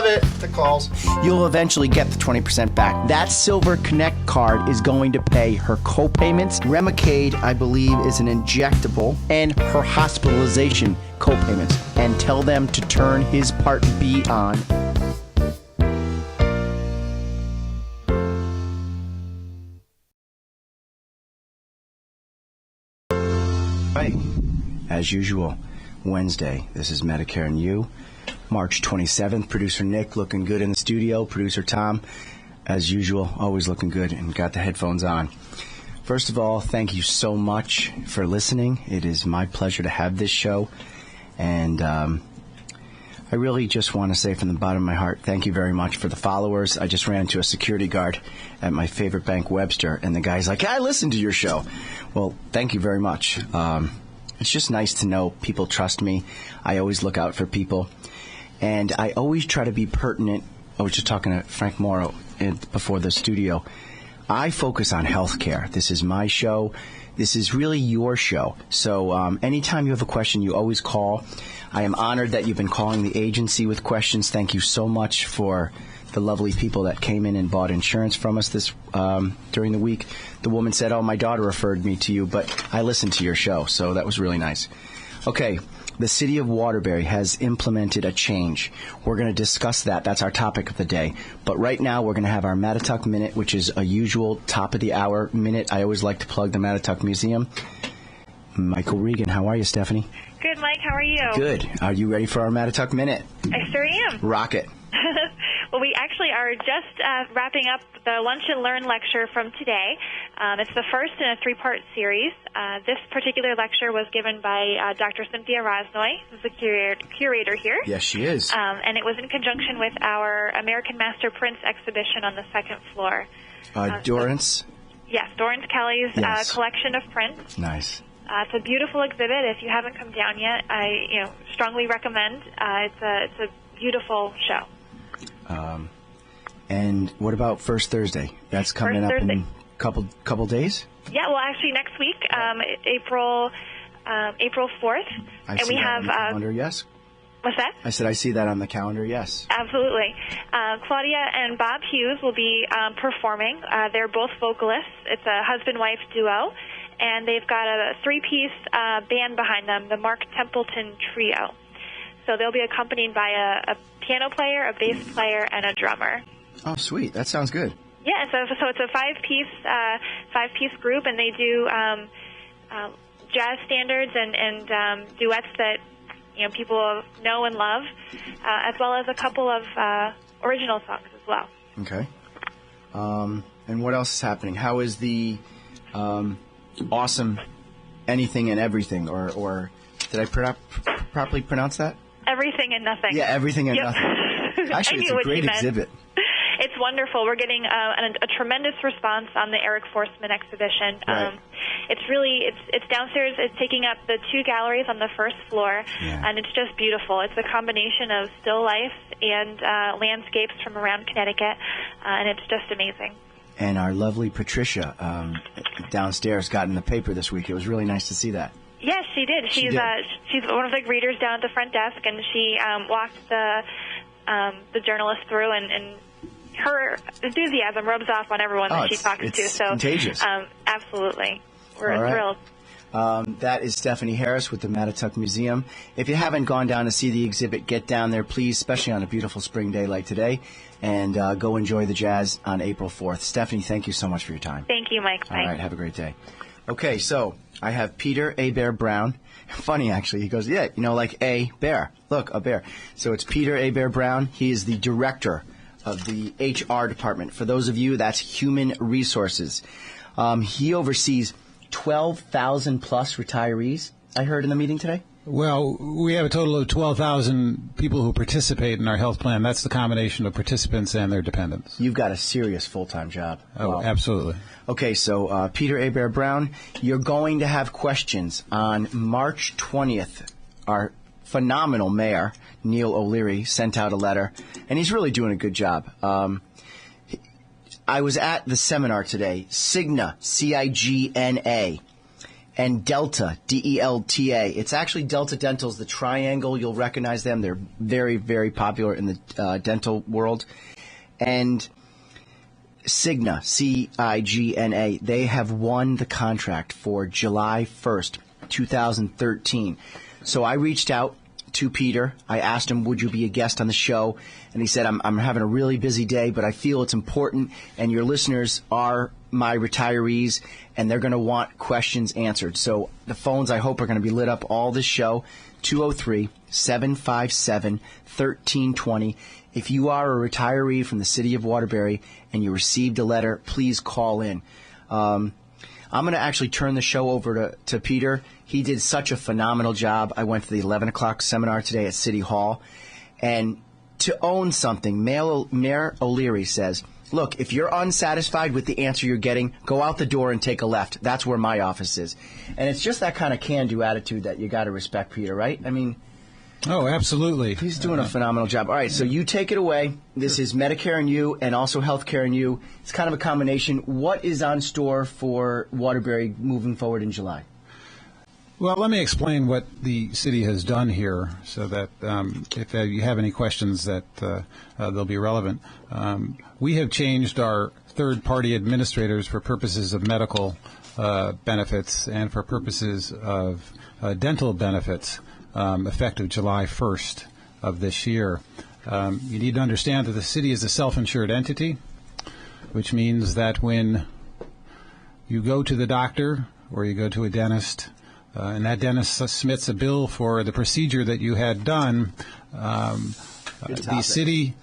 love it. The calls. You'll eventually get the 20% back. That Silver Connect card is going to pay her co-payments. Remicade, I believe, is an injectable, and her hospitalization co-payments. And tell them to turn his Part B on. Right. As usual, Wednesday. This is Medicare and You. March 27th. Producer Nick looking good in the studio. Producer Tom, as usual, always looking good and got the headphones on. First of all, thank you so much for listening. It is my pleasure to have this show. And I really just want to say from the bottom of my heart, thank you very much for the followers. I just ran into a security guard at my favorite bank, Webster, and the guy's like, I listened to your show. Well, thank you very much. It's just nice to know people trust me. I always look out for people. And I always try to be pertinent. I was just talking to Frank Morrow before the studio. I focus on healthcare. This is my show. This is really your show. So anytime you have a question, you always call. I am honored that you've been calling the agency with questions. Thank you so much for the lovely people that came in and bought insurance from us this during the week. The woman said, oh, my daughter referred me to you, but I listened to your show, so that was really nice. Okay, the City of Waterbury has implemented a change. We're going to discuss that. That's our topic of the day. But right now, we're going to have our Mattatuck Minute, which is a usual top-of-the-hour minute. I always like to plug the Mattatuck Museum. Michael Regan, how are you, Stephanie? Good, Mike. How are you? Good. Are you ready for our Mattatuck Minute? I sure am. Rock it. Well, we actually are just wrapping up the Lunch and Learn lecture from today. It's the first in a three-part series. This particular lecture was given by Dr. Cynthia Rosnoy, who's the curator here. Yes, she is. And it was in conjunction with our American Master Prints exhibition on the second floor. Dorrance? Yes, Dorrance Kelly's collection of prints. Nice. It's a beautiful exhibit. If you haven't come down yet, I strongly recommend. It's a beautiful show. And what about First Thursday? That's coming up in a couple days? Yeah, well, actually next week, April 4th. I see that on the calendar, yes. What's that? I said I see that on the calendar, yes. Absolutely. Claudia and Bob Hughes will be performing. They're both vocalists. It's a husband-wife duo, and they've got a three-piece band behind them, the Mark Templeton Trio. So they'll be accompanied by a piano player, a bass player, and a drummer. Oh, sweet. That sounds good. Yeah, so it's a five-piece group, and they do jazz standards and duets that people know and love, as well as a couple of original songs as well. Okay. And what else is happening? How is the awesome Anything and Everything, or did I properly pronounce that? Everything and Nothing. Yeah, Everything and Nothing. Actually, it's a great exhibit. It's wonderful. We're getting a tremendous response on the Eric Forsman exhibition. Right. It's downstairs. It's taking up the two galleries on the first floor, and it's just beautiful. It's a combination of still life and landscapes from around Connecticut, and it's just amazing. And our lovely Patricia downstairs got in the paper this week. It was really nice to see that. Yes, she did. She's one of the greeters down at the front desk, and she walked the journalist through, and her enthusiasm rubs off on everyone that she talks to. So contagious. Absolutely. We're thrilled. That is Stephanie Harris with the Mattatuck Museum. If you haven't gone down to see the exhibit, get down there, please, especially on a beautiful spring day like today, and go enjoy the jazz on April 4th. Stephanie, thank you so much for your time. Thank you, Mike. All right, have a great day. Okay, so I have Peter Abare-Brown. Funny, actually. He goes, yeah, like a bear. Look, a bear. So it's Peter Abare-Brown. He is the director of the HR department. For those of you, that's Human Resources. He oversees 12,000 plus retirees, I heard in the meeting today. Well, we have a total of 12,000 people who participate in our health plan. That's the combination of participants and their dependents. You've got a serious full-time job. Oh, wow. Absolutely. Okay, so Peter Abare-Brown, you're going to have questions on March 20th. Our phenomenal mayor, Neil O'Leary, sent out a letter, and he's really doing a good job. I was at the seminar today, Cigna, C-I-G-N-A, and Delta, D-E-L-T-A. It's actually Delta Dental's the triangle. You'll recognize them. They're very, very popular in the dental world. And Cigna, C-I-G-N-A, they have won the contract for July 1st, 2013. So I reached out to Peter. I asked him, would you be a guest on the show? And he said, I'm having a really busy day, but I feel it's important, and your listeners are my retirees, and they're going to want questions answered. So the phones, I hope, are going to be lit up all this show, 203-757-1320. If you are a retiree from the City of Waterbury and you received a letter, please call in. I'm going to actually turn the show over to Peter. He did such a phenomenal job. I went to the 11 o'clock seminar today at City Hall. And to own something, Mayor O'Leary says, look, if you're unsatisfied with the answer you're getting, go out the door and take a left. That's where my office is. And it's just that kind of can-do attitude that you got to respect, Peter, right? I mean... Oh, absolutely. He's doing a phenomenal job. All right, so you take it away. This is Medicare and You and also Healthcare and You. It's kind of a combination. What is on store for Waterbury moving forward in July? Well, let me explain what the city has done here so that if you have any questions that they'll be relevant. We have changed our third-party administrators for purposes of medical benefits and for purposes of dental benefits effective July 1st of this year. You need to understand that the city is a self-insured entity, which means that when you go to the doctor or you go to a dentist, and that dentist submits a bill for the procedure that you had done, the city...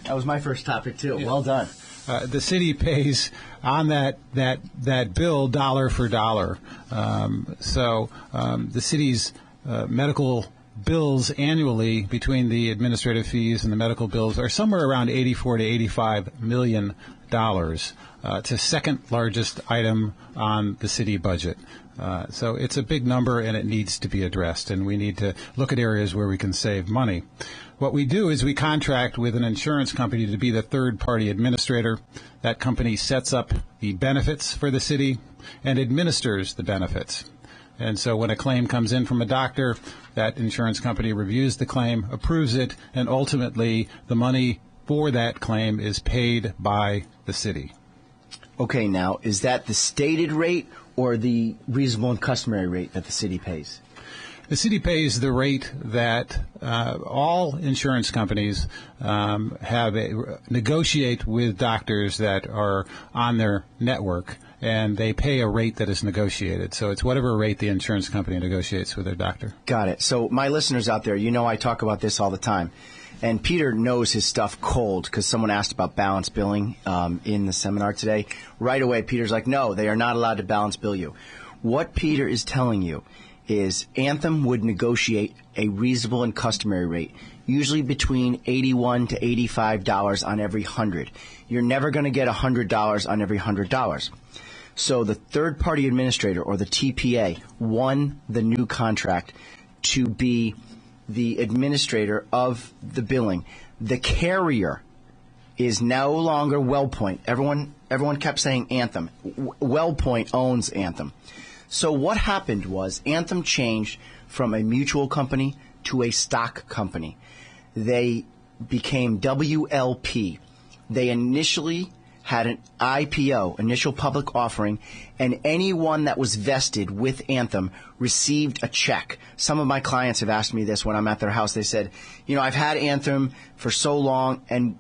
That was my first topic, too. Yeah. Well done. The city pays on that bill dollar for dollar. So the city's medical bills annually between the administrative fees and the medical bills are somewhere around $84 to $85 million. It's the second largest item on the city budget. So it's a big number, and it needs to be addressed, and we need to look at areas where we can save money. What we do is we contract with an insurance company to be the third-party administrator. That company sets up the benefits for the city and administers the benefits. And so when a claim comes in from a doctor, that insurance company reviews the claim, approves it, and ultimately the money for that claim is paid by the city. Okay, now, is that the stated rate or the reasonable and customary rate that the city pays? The city pays the rate that all insurance companies negotiate with doctors that are on their network, and they pay a rate that is negotiated. So it's whatever rate the insurance company negotiates with their doctor. Got it. So my listeners out there, you know I talk about this all the time. And Peter knows his stuff cold because someone asked about balance billing in the seminar today. Right away, Peter's like, no, they are not allowed to balance bill you. What Peter is telling you is Anthem would negotiate a reasonable and customary rate, usually between $81 to $85 on every 100. You're never going to get $100 on every $100. So the third-party administrator, or the TPA, won the new contract to be the administrator of the billing. The carrier is no longer WellPoint. Everyone kept saying Anthem. WellPoint owns Anthem. So what happened was Anthem changed from a mutual company to a stock company. They became WLP. They initially had an IPO, initial public offering, and anyone that was vested with Anthem received a check. Some of my clients have asked me this when I'm at their house. They said, you know, I've had Anthem for so long, and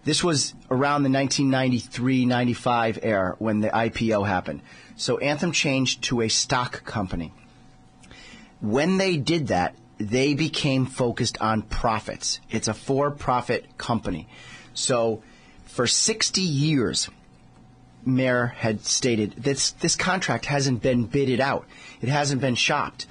this was around the 1993-95 era when the IPO happened. So Anthem changed to a stock company. When they did that, they became focused on profits. It's a for-profit company. So for 60 years, Mayor had stated this contract hasn't been bidded out. It hasn't been shopped,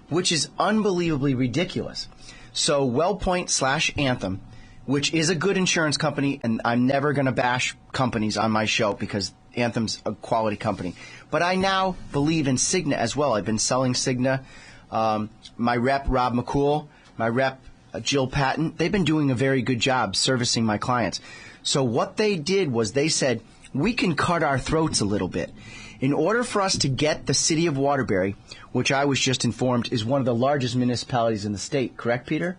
which is unbelievably ridiculous. So WellPoint / Anthem, which is a good insurance company, and I'm never going to bash companies on my show because Anthem's a quality company. But I now believe in Cigna as well. I've been selling Cigna. My rep, Rob McCool, my rep, Jill Patton, they've been doing a very good job servicing my clients. So what they did was they said, we can cut our throats a little bit. In order for us to get the City of Waterbury, which I was just informed is one of the largest municipalities in the state, correct, Peter?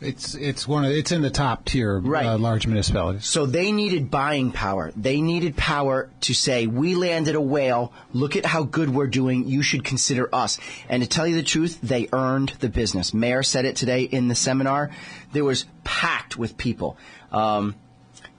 It's in the top tier of large municipalities. So they needed buying power. They needed power to say, we landed a whale. Look at how good we're doing. You should consider us. And to tell you the truth, they earned the business. Mayor said it today in the seminar. There was packed with people.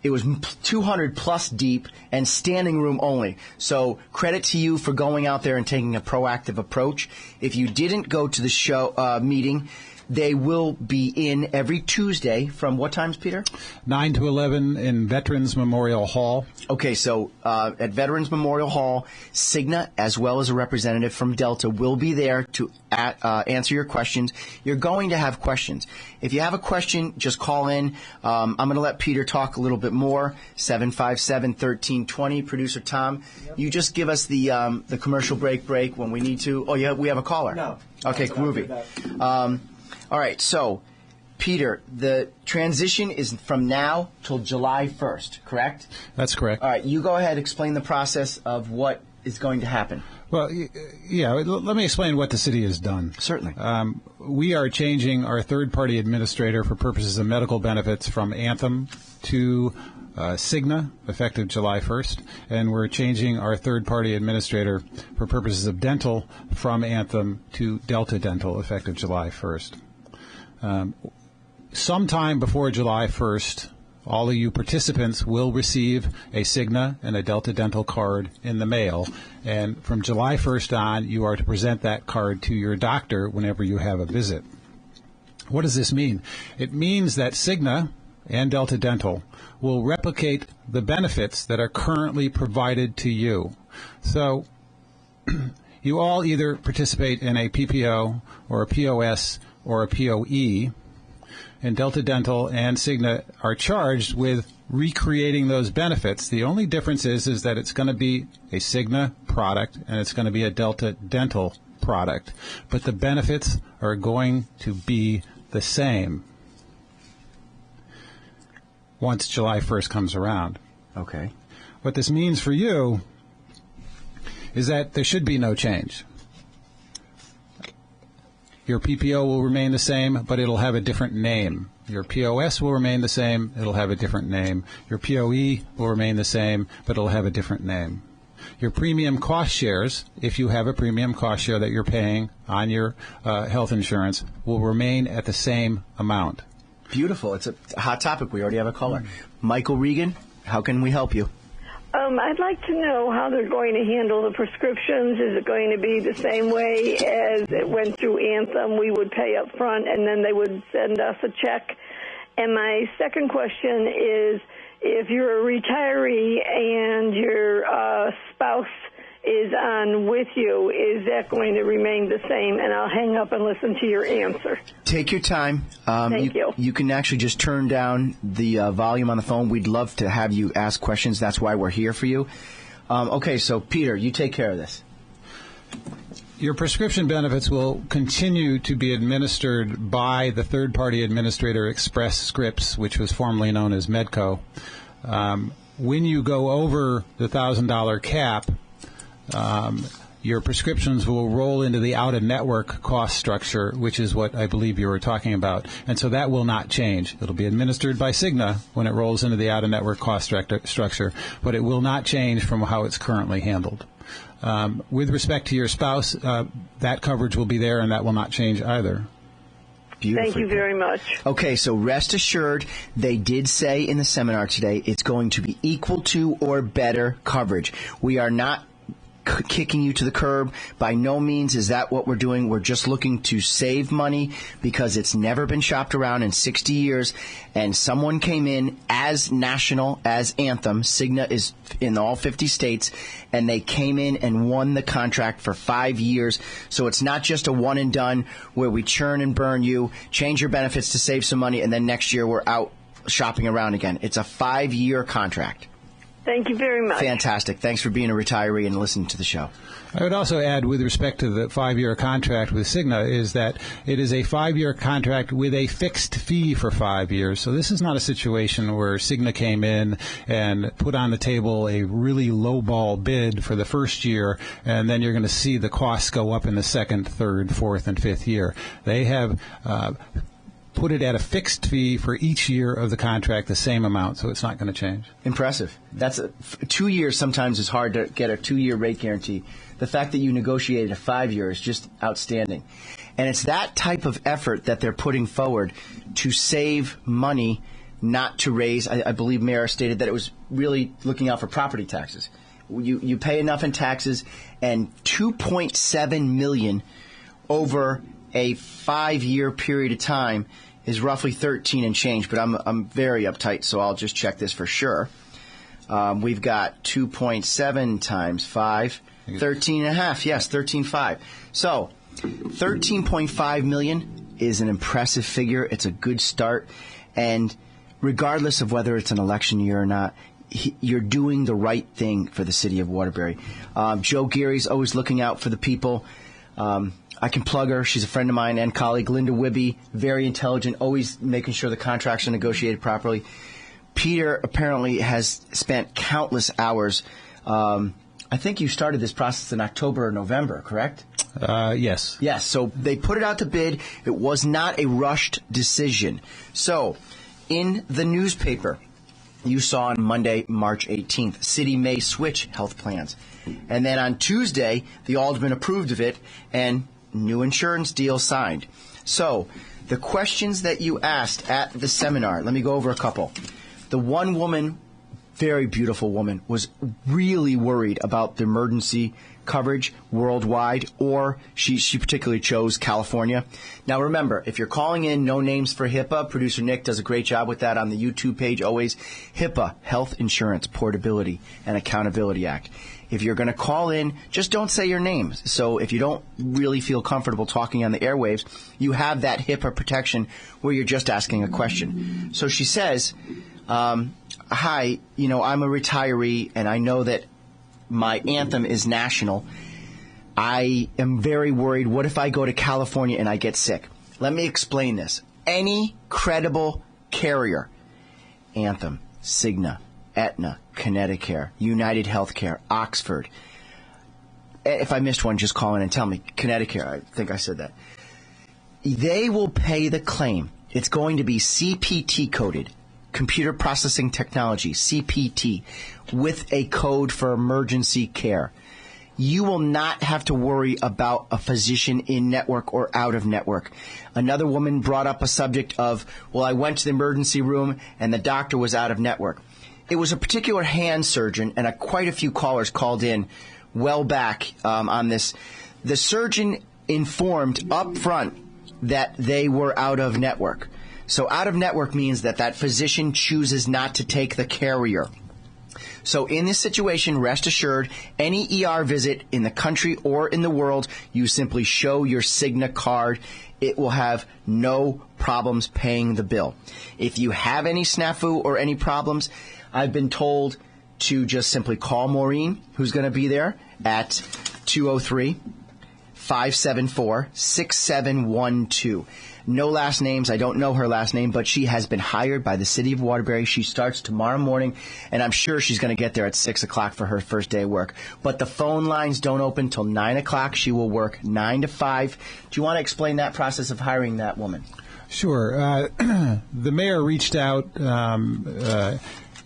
It was 200 plus deep and standing room only. So credit to you for going out there and taking a proactive approach. If you didn't go to the show meeting, they will be in every Tuesday from what times, Peter? 9 to 11 in Veterans Memorial Hall. Okay, so at Veterans Memorial Hall, Cigna, as well as a representative from Delta, will be there to answer your questions. You're going to have questions. If you have a question, just call in. I'm going to let Peter talk a little bit more. 757-1320. Producer Tom, you just give us the commercial break when we need to. Oh, yeah, we have a caller. No. Okay, groovy. All right, so, Peter, the transition is from now till July 1st, correct? That's correct. All right, you go ahead, explain the process of what is going to happen. Well, yeah, let me explain what the city has done. Certainly. We are changing our third-party administrator for purposes of medical benefits from Anthem to Cigna, effective July 1st, and we're changing our third-party administrator for purposes of dental from Anthem to Delta Dental, effective July 1st. Sometime before July 1st, all of you participants will receive a Cigna and a Delta Dental card in the mail, and from July 1st on, you are to present that card to your doctor whenever you have a visit. What does this mean? It means that Cigna and Delta Dental will replicate the benefits that are currently provided to you. So you all either participate in a PPO or a POS or a POE, and Delta Dental and Cigna are charged with recreating those benefits. The only difference is that it's going to be a Cigna product and it's going to be a Delta Dental product, but the benefits are going to be the same once July 1st comes around. Okay. What this means for you is that there should be no change. Your PPO will remain the same, but it'll have a different name. Your POS will remain the same, it'll have a different name. Your POE will remain the same, but it'll have a different name. Your premium cost shares, if you have a premium cost share that you're paying on your health insurance, will remain at the same amount. Beautiful. It's a hot topic. We already have a caller. Michael Regan, how can we help you? I'd like to know how they're going to handle the prescriptions. Is it going to be the same way as it went through Anthem? We would pay up front and then they would send us a check. And my second question is, if you're a retiree and your spouse is on with you, is that going to remain the same? And I'll hang up and listen to your answer. Take your time. Thank you. You can actually just turn down the volume on the phone. We'd love to have you ask questions. That's why we're here for you. Okay, so Peter, you take care of this. Your prescription benefits will continue to be administered by the third-party administrator Express Scripts, which was formerly known as Medco. When you go over the $1,000 cap, your prescriptions will roll into the out-of-network cost structure, which is what I believe you were talking about. And so that will not change. It'll be administered by Cigna when it rolls into the out-of-network cost structure, but it will not change from how it's currently handled. With respect to your spouse, that coverage will be there, and that will not change either. Beautiful. Thank you very much. Okay, so rest assured, they did say in the seminar today it's going to be equal to or better coverage. We are not kicking you to the curb. By no means is that what we're doing. We're just looking to save money because it's never been shopped around in 60 years, and someone came in as national as Anthem. Cigna is in all 50 states, and they came in and won the contract for 5 years. So it's not just a one and done where we churn and burn you, change your benefits to save some money, and then next year we're out shopping around again. It's a 5-year contract. Thank you very much. Fantastic. Thanks for being a retiree and listening to the show. I would also add, with respect to the 5-year contract with Cigna, is that it is a 5-year contract with a fixed fee for 5 years. So this is not a situation where Cigna came in and put on the table a really lowball bid for the first year, and then you're going to see the costs go up in the second, third, fourth, and fifth year. They have put it at a fixed fee for each year of the contract, the same amount, so it's not going to change. Impressive. That's 2 years. Sometimes it's hard to get a 2-year rate guarantee. The fact that you negotiated a 5-year is just outstanding. And it's that type of effort that they're putting forward to save money, not to raise. I believe Mayor stated that it was really looking out for property taxes. You pay enough in taxes, and $2.7 million over a 5-year period of time is roughly 13 and change, but I'm very uptight, so I'll just check this for sure. We've got 2.7 times 5, 13 and a half. Yes, 13.5. So $13.5 million is an impressive figure. It's a good start, and regardless of whether it's an election year or not, you're doing the right thing for the city of Waterbury. Joe Geary's always looking out for the people. I can plug her. She's a friend of mine and colleague. Linda Wibby, very intelligent, always making sure the contracts are negotiated properly. Peter apparently has spent countless hours. I think you started this process in October or November, correct? Yes. Yes, so they put it out to bid. It was not a rushed decision. So in the newspaper, you saw on Monday, March 18th, city may switch health plans. And then on Tuesday, the alderman approved of it, and new insurance deal signed. So the questions that you asked at the seminar, let me go over a couple. The one woman, very beautiful woman, was really worried about the emergency coverage worldwide, or she particularly chose California. Now remember, if you're calling in, no names for HIPAA. Producer Nick does a great job with that on the YouTube page always. HIPAA, Health Insurance Portability and Accountability Act. If you're going to call in, just don't say your name. So if you don't really feel comfortable talking on the airwaves, you have that HIPAA protection where you're just asking a question. So she says, hi, I'm a retiree, and I know that my anthem is national. I am very worried. What if I go to California and I get sick? Let me explain this. Any credible carrier, Anthem, Cigna, Aetna, Connecticut, United Healthcare, Oxford. If I missed one, just call in and tell me. Connecticut, I think I said that. They will pay the claim. It's going to be CPT coded, computer processing technology, CPT, with a code for emergency care. You will not have to worry about a physician in network or out of network. Another woman brought up a subject of, well, I went to the emergency room and the doctor was out of network. It was a particular hand surgeon, and quite a few callers called in well back on this. The surgeon informed up front that they were out of network. So out of network means that physician chooses not to take the carrier. So in this situation, rest assured, any ER visit in the country or in the world, you simply show your Cigna card. It will have no problems paying the bill. If you have any snafu or any problems, I've been told to just simply call Maureen, who's going to be there, at 203-574-6712. No last names. I don't know her last name, but she has been hired by the City of Waterbury. She starts tomorrow morning, and I'm sure she's going to get there at 6 o'clock for her first day of work. But the phone lines don't open till 9 o'clock. She will work 9 to 5. Do you want to explain that process of hiring that woman? Sure. The mayor reached out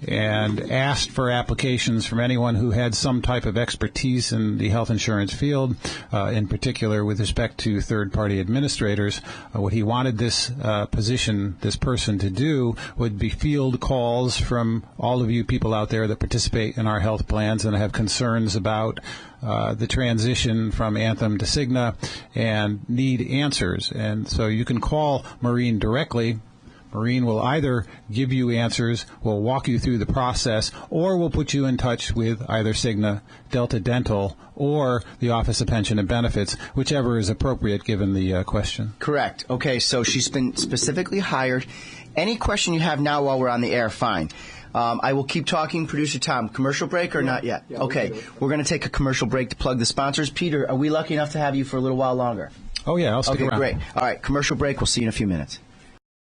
and asked for applications from anyone who had some type of expertise in the health insurance field, in particular with respect to third-party administrators. What he wanted this person to do would be field calls from all of you people out there that participate in our health plans and have concerns about the transition from Anthem to Cigna and need answers. And so you can call Maureen directly. Maureen will either give you answers, will walk you through the process, or will put you in touch with either Cigna, Delta Dental, or the Office of Pension and Benefits, whichever is appropriate given the question. Correct. Okay, so she's been specifically hired. Any question you have now while we're on the air, fine. I will keep talking. Producer Tom, commercial break or not yet? Yeah, okay, we're going to take a commercial break to plug the sponsors. Peter, are we lucky enough to have you for a little while longer? Oh, yeah, I'll stick around. Okay, great. All right, commercial break. We'll see you in a few minutes.